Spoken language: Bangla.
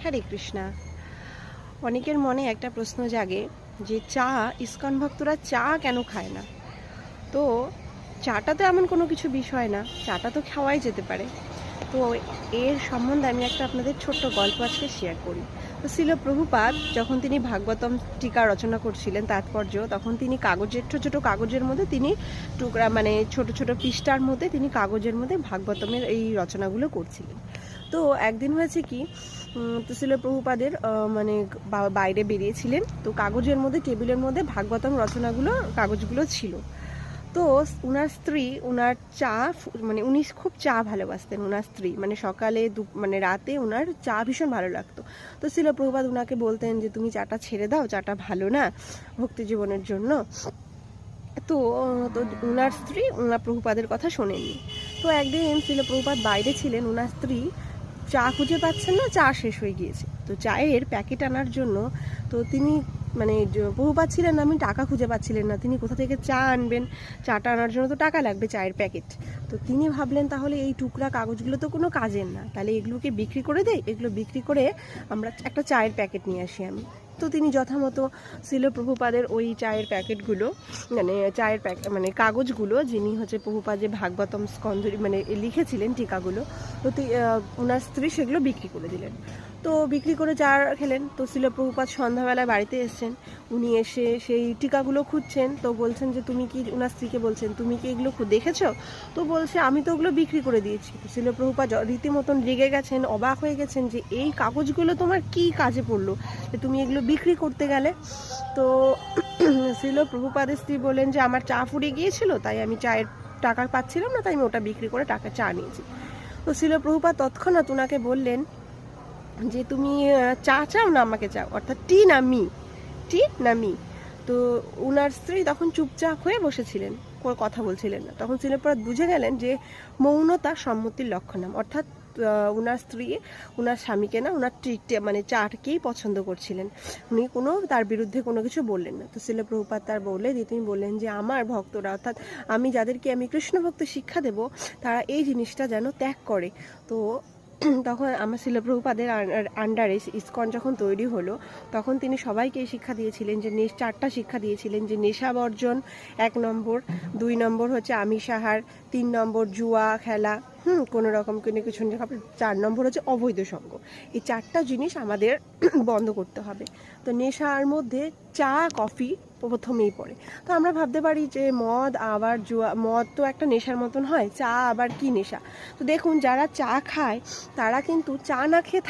হরে কৃষ্ণা। অনেকের মনে একটা প্রশ্ন জাগে যে চা ইসকন ভক্তরা চা কেন খায় না। তো চাটা তো এমন কোনো কিছু বিষয় না, চাটা তো খাওয়াই যেতে পারে। তো এর সম্বন্ধে আমি একটা আপনাদের ছোট্ট গল্প আজকে শেয়ার করি। তো শিল প্রভুপাদ যখন তিনি ভাগবতম টিকা রচনা করছিলেন তাৎপর্য, তখন তিনি কাগজের ছোটো ছোটো কাগজের মধ্যে তিনি টুকরা মানে ছোট ছোট পৃষ্ঠার মধ্যে তিনি কাগজের মধ্যে ভাগবতমের এই রচনাগুলো করছিলেন। তো একদিন হয়েছে কি, তো শিল প্রভুপাদের মানে বাইরে বেরিয়েছিলেন, তো কাগজের মধ্যে টেবিলের মধ্যে ভাগবতম রচনাগুলো কাগজগুলো ছিল। তো উনার স্ত্রী উনার চা মানে উনি খুব চা ভালোবাসতেন। উনার স্ত্রী মানে সকালে মানে রাতে উনার চা ভীষণ ভালো লাগতো। তো শিল প্রভুপাদ উনাকে বলতেন যে তুমি চাটা ছেড়ে দাও, চাটা ভালো না ভক্তি জীবনের জন্য। তো তো উনার স্ত্রী উনার প্রভুপাদের কথা শোনেননি। তো একদিন শিল প্রভুপাদ বাইরে ছিলেন, উনার স্ত্রী চা খুঁজে পাচ্ছেন না, চা শেষ হয়ে গিয়েছে। তো চায়ের প্যাকেট আনার জন্য তো তিনি মানে প্রভুপাদ ছিলেন না, আমি টাকা খুঁজে পাচ্ছিলেন না, তিনি কোথা থেকে চা আনবেন, চাটা আনার জন্য তো টাকা লাগবে চায়ের প্যাকেট। তো তিনি ভাবলেন তাহলে এই টুকরা কাগজগুলো তো কোনো কাজের না, তাহলে এগুলোকে বিক্রি করে দেয়, এগুলো বিক্রি করে আমরা একটা চায়ের প্যাকেট নিয়ে আসি আমি। তো তিনি যথামতো শিল প্রভুপাদের ওই চায়ের প্যাকেটগুলো মানে চায়ের মানে কাগজগুলো, যিনি হচ্ছে প্রভুপাদ যে ভাগবতম স্কন্ধ মানে লিখেছিলেন টিকাগুলো, তো ওনার স্ত্রী সেগুলো বিক্রি করে দিলেন। তো বিক্রি করে চা খেলেন। তো শিল প্রভুপাদ সন্ধ্যাবেলায় বাড়িতে এসেছেন, উনি এসে সেই টিকাগুলো খুঁজছেন। তো বলছেন যে তুমি কি, ওনার স্ত্রীকে বলছেন তুমি কি এগুলো দেখেছো? তো বলছে আমি তো ওগুলো বিক্রি করে দিয়েছি। তো শিল প্রভুপাদ রীতিমতন রেগে গেছেন, অবাক হয়ে গেছেন যে এই কাগজগুলো তোমার কি কাজে পড়লো যে তুমি এগুলো বিক্রি করতে গেলে। তো শিল প্রভুপাদের স্ত্রী বলেন যে আমার চা ফুরিয়ে গিয়েছিল, তাই আমি চায়ের টাকা পাচ্ছিলাম না, তাই আমি ওটা বিক্রি করে টাকা চা নিয়েছি। তো শিল প্রভুপাদ তৎক্ষণাৎ ওনাকে বললেন যে তুমি চা চাও না আমাকে চাও, অর্থাৎ টি না মি, টি না মি। তো উনার স্ত্রী তখন চুপচাপ হয়ে বসেছিলেন, কোনো কথা বলছিলেন না। তখন শিল প্রভুপাদ বুঝে গেলেন যে মৌনতা সম্মতির লক্ষণ, অর্থাৎ উনার স্ত্রী উনার স্বামীকে না, উনার মানে চাটাকেই পছন্দ করছিলেন, উনি কোনো তার বিরুদ্ধে কোনো কিছু বললেন না। তো শিল প্রভুপাদ তার বললে দিয়ে তিনি বললেন যে আমার ভক্তরা, অর্থাৎ আমি যাদেরকে আমি কৃষ্ণ ভক্ত শিক্ষা দেব, তারা এই জিনিসটা যেন ত্যাগ করে। তো তখন আমার শিল প্রভুপাদের আন্ডারে ইসকন যখন তৈরি হলো, তখন তিনি সবাইকে শিক্ষা দিয়েছিলেন যে চারটা শিক্ষা দিয়েছিলেন যে নেশা বর্জন 1 নম্বর, 2 নম্বর হচ্ছে আমিষাহার, 3 নম্বর জুয়া খেলা, কোনো রকম কোনো কিছু, 4 নম্বর হচ্ছে অবৈধ সঙ্গ। এই 4টা জিনিস আমাদের বন্ধ করতে হবে। তো নেশার মধ্যে চা কফি প্রথমেই পড়ে। তো আমরা ভাবতে পারি যে মদ আবার জুয়া, মদ তো একটা নেশার মতন হয়, চা আবার কি নেশা। তো দেখুন যারা চা খায় তারা কিন্তু চা না খেয়ে